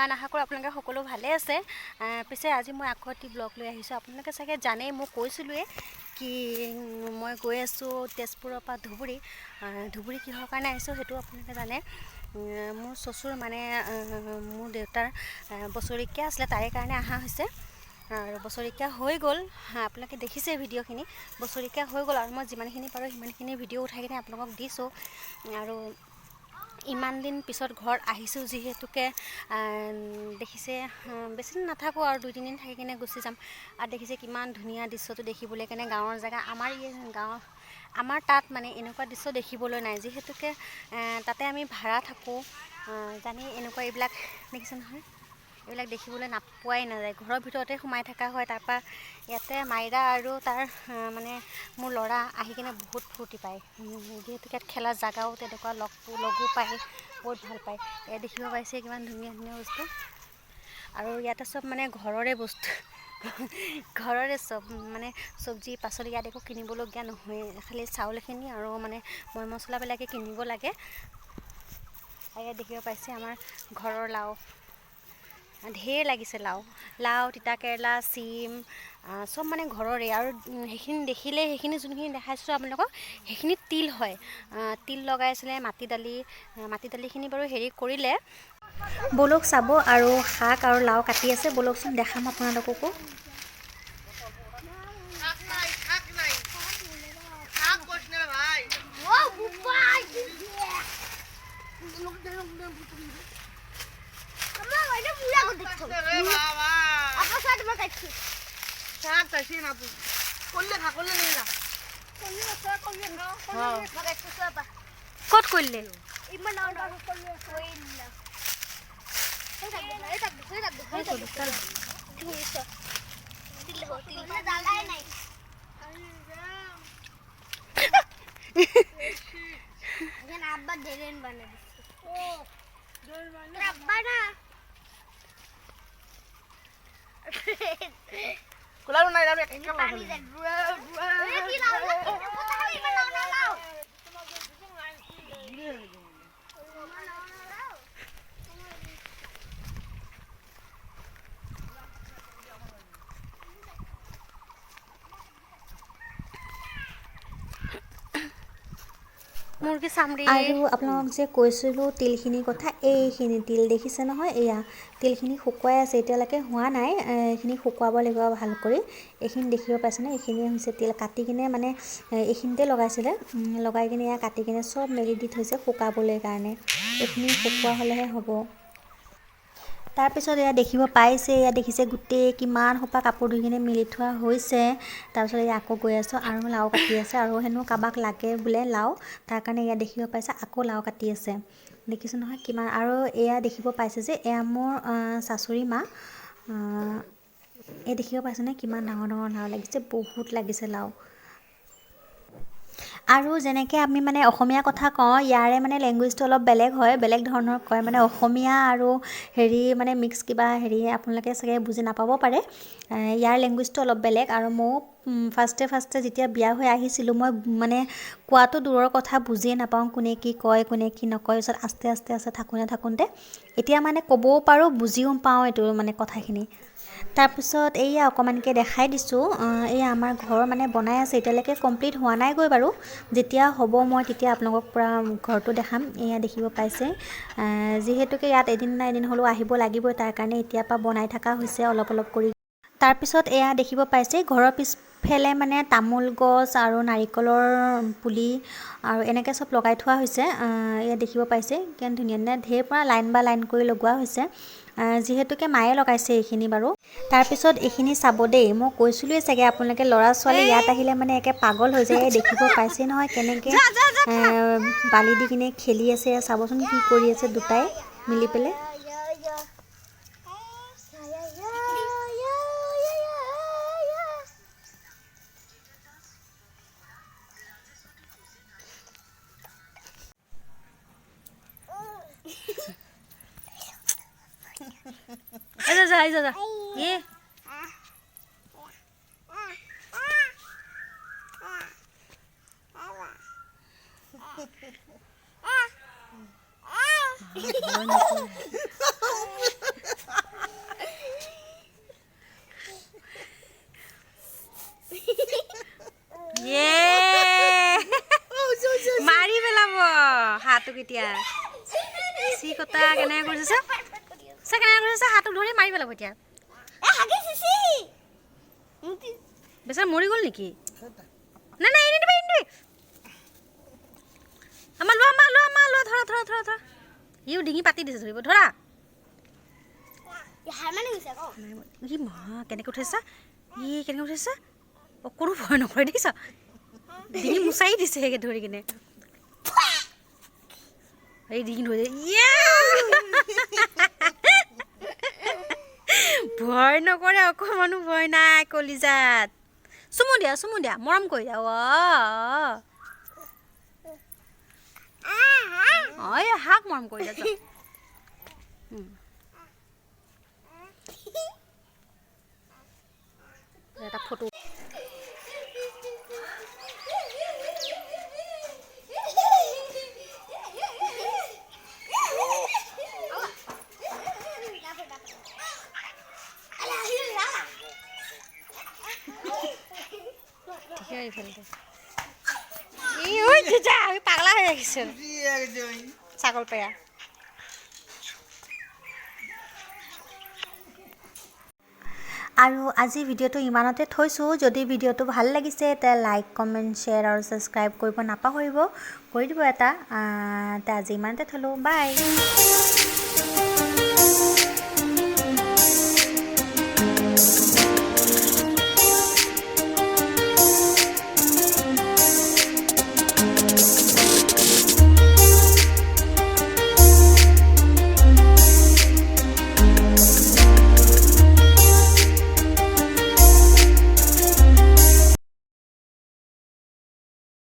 ইমান আশা কৰোঁ আপোনালোকে সকলো ভালে আছে। পিছে আজি মই আকৌ এটি ব্লগ লৈ আহিছোঁ। আপোনালোকে চাগে জানেই, মই কৈছিলোঁৱে কি মই গৈ আছোঁ তেজপুৰৰ পৰা ধুবুৰী। ধুবুৰী কিহৰ কাৰণে আহিছোঁ সেইটো আপোনালোকে জানে। মোৰ চচুৰ মানে মোৰ দেউতাৰ বছৰেকীয়া আছিলে, তাৰে কাৰণে অহা হৈছে। আৰু বছৰেকীয়া হৈ গ'ল, আপোনালোকে দেখিছে ভিডিঅ'খিনি। বছৰেকীয়া হৈ গ'ল আৰু মই যিমানখিনি পাৰোঁ সিমানখিনি ভিডিঅ' উঠাই কিনে আপোনালোকক দিছোঁ। আৰু ইমান দিন পিছত ঘৰত আহিছোঁ যিহেতুকে দেখিছে, বেছি দিন নাথাকোঁ আৰু 2-3 দিন থাকি কিনে গুচি যাম। আৰু দেখিছে কিমান ধুনীয়া দৃশ্যটো দেখিবলৈ কাৰণে। গাঁৱৰ জেগা আমাৰ তাত মানে এনেকুৱা দৃশ্য দেখিবলৈ নাই, যিহেতুকে তাতে আমি ভাড়া থাকোঁ। জানি এনেকুৱা এইবিলাক দেখিছে নহয়, এইবিলাক দেখিবলৈ নাপোৱাই নাযায়। ঘৰৰ ভিতৰতে সোমাই থকা হয়। তাৰপৰা ইয়াতে মাইৰা আৰু তাৰ মানে মোৰ ল'ৰা আহি কিনে বহুত ফূৰ্তি পায়, যিহেতুকে ইয়াত খেলা জেগাও তেনেকুৱা লগো পায়, বহুত ভাল পায়। ইয়াত দেখিব পাইছে কিমান ধুনীয়া ধুনীয়া বস্তু। আৰু ইয়াতে চব মানে ঘৰৰে বস্তু, ঘৰৰে চব মানে চব্জি পাচলি ইয়াত একো কিনিবলগীয়া নহয়। খালি চাউলখিনি আৰু মানে মৈ মছলাবিলাকে কিনিব লাগে। আৰু ইয়াত দেখিব পাইছে আমাৰ ঘৰৰ লাও, ঢেৰ লাগিছে লাও, তিতা কেৰেলা, চিম, চব মানে ঘৰৰে। আৰু সেইখিনি দেখিলে, সেইখিনি যোনখিনি দেখাইছোঁ আপোনালোকক, সেইখিনি তিল হয়। তিল লগাইছিলে, মাটি দালিখিনি বাৰু হেৰি কৰিলে। বলক চাব। আৰু শাক আৰু লাও কাটি আছে, বলকচোন দেখাম আপোনালোককো। ক'ত কৰিলে? মুৰ্গী চামৰি। আৰু আপোনালোকক যে কৈছিলোঁ তিলখিনিৰ কথা, এইখিনি তিল দেখিছে নহয়, এয়া তিলখিনি শুকুৱাই আছে, এতিয়ালৈকে হোৱা নাই। এইখিনি শুকুৱাব লাগিব ভাল কৰি। এইখিনি দেখিব পাইছেনে, এইখিনি হৈছে তিল। কাটি কিনে মানে এইখিনিতে লগাইছিলে, লগাই কিনে এয়া কাটি কিনে চব মেলি দি থৈছে শুকাবলৈ কাৰণে। এইখিনি শুকোৱা হ'লেহে হ'ব। তাৰপিছত এয়া দেখিব পাইছে, এয়া দেখিছে গোটেই কিমান সোপা কাপোৰ ধুই কিনে মেলি থোৱা হৈছে। তাৰপিছত এয়া আকৌ গৈ আছোঁ আৰু লাও কাটি আছে, আৰু হেনো কাৰোবাক লাগে বোলে লাও, তাৰ কাৰণে এয়া দেখিব পাইছে আকৌ লাও কাটি আছে। দেখিছোঁ নহয় কিমান। আৰু এয়া দেখিব পাইছে যে এয়া মোৰ শাশুড়ী মা। এই দেখিব পাইছেনে কিমান ডাঙৰ ডাঙৰ লাও লাগিছে, বহুত লাগিছে লাও। আৰু যেনেকৈ আমি মানে অসমীয়া কথা কওঁ, ইয়াৰে মানে লেংগুৱেজটো অলপ বেলেগ হয়, বেলেগ ধৰণৰ কয় মানে। অসমীয়া আৰু হেৰি মানে মিক্স কিবা হেৰি, আপোনালোকে চাগে বুজি নাপাব পাৰে। ইয়াৰ লেংগুৱেজটো অলপ বেলেগ। আৰু ময়ো ফাৰ্ষ্টে যেতিয়া বিয়া হৈ আহিছিলোঁ, মই মানে কোৱাটো দূৰৰ কথা, বুজিয়ে নাপাওঁ কোনে কি কয়, কোনে কি নকয়। পিছত আস্তে থাকোঁতে এতিয়া মানে ক'বও পাৰোঁ, বুজিও পাওঁ এইটো মানে কথাখিনি। তাৰপিছত এইয়া অকণমানকৈ দেখাই দিছোঁ। এইয়া আমাৰ ঘৰ মানে বনাই আছে, এতিয়ালৈকে কমপ্লিট হোৱা নাইগৈ বাৰু। যেতিয়া হ'ব মই তেতিয়া আপোনালোকক পূৰা ঘৰটো দেখাম। এয়া দেখিব পাইছে, যিহেতুকে ইয়াত এদিন না এদিন হ'লেও আহিব লাগিবই, তাৰ কাৰণে এতিয়াৰ পৰা বনাই থকা হৈছে অলপ অলপ কৰি। তাৰপিছত এয়া দেখিব পাইছে ঘৰৰ পিছফালে মানে তামোল গছ আৰু নাৰিকলৰ পুলি আৰু এনেকৈ চব লগাই থোৱা হৈছে। এয়া দেখিব পাইছে কিমান ধুনীয়া ধুনীয়া, ঢেৰ পৰা লাইন কৰি লগোৱা হৈছে। যিহেতুকে মায়ে লগাইছে এইখিনি বাৰু। তাৰপিছত এইখিনি চাব দেই, মই কৈছিলোঁৱেই চাগে আপোনালোকে, ল'ৰা ছোৱালী ইয়াত আহিলে মানে একে পাগল হৈ যায়। দেখিব পাইছে নহয় কেনেকৈ বালি দি কিনে খেলি আছে, চাবচোন কি কৰি আছে দুটাই মিলি পেলাই। যা ये এতিয়া চি কটা কেনেকৈ কৰিছে কেনেকৈ কৰিছে হাতত ধৰি মাৰি পেলাব এতিয়া বেচা মৰি গ'ল নেকি নাই নাই এনে দিবা আমাৰ লোৱা ধৰা ইও ডিঙি পাতি দিছে ধৰিব ধৰা ই মা কেনেকৈ উঠাইছা কেনেকৈ উঠাইছা অকণো ভয় নকৰে দেখিছ ডিঙি মোচাৰি দিছে ধৰি কিনে এই ডিঙি ধৰি ভয় নকৰে অকণমানো ভয় নাই কলিজাত চুমু দিয়া মৰম কৰি দিয়া হাক মৰম কৰি দিয়া এটা ফটো পাগলা হৈ ৰাখিছে ছাগল পেয়া আৰু আজি ভিডিঅ'টো ইমানতে থৈছোঁ যদি ভিডিঅ'টো ভাল লাগিছে তে লাইক কমেণ্ট শ্বেয়াৰ আৰু ছাবস্ক্ৰাইব কৰিব নাপাহৰিব কৰি দিব এটা আজি ইমানতে থ'লোঁ বাই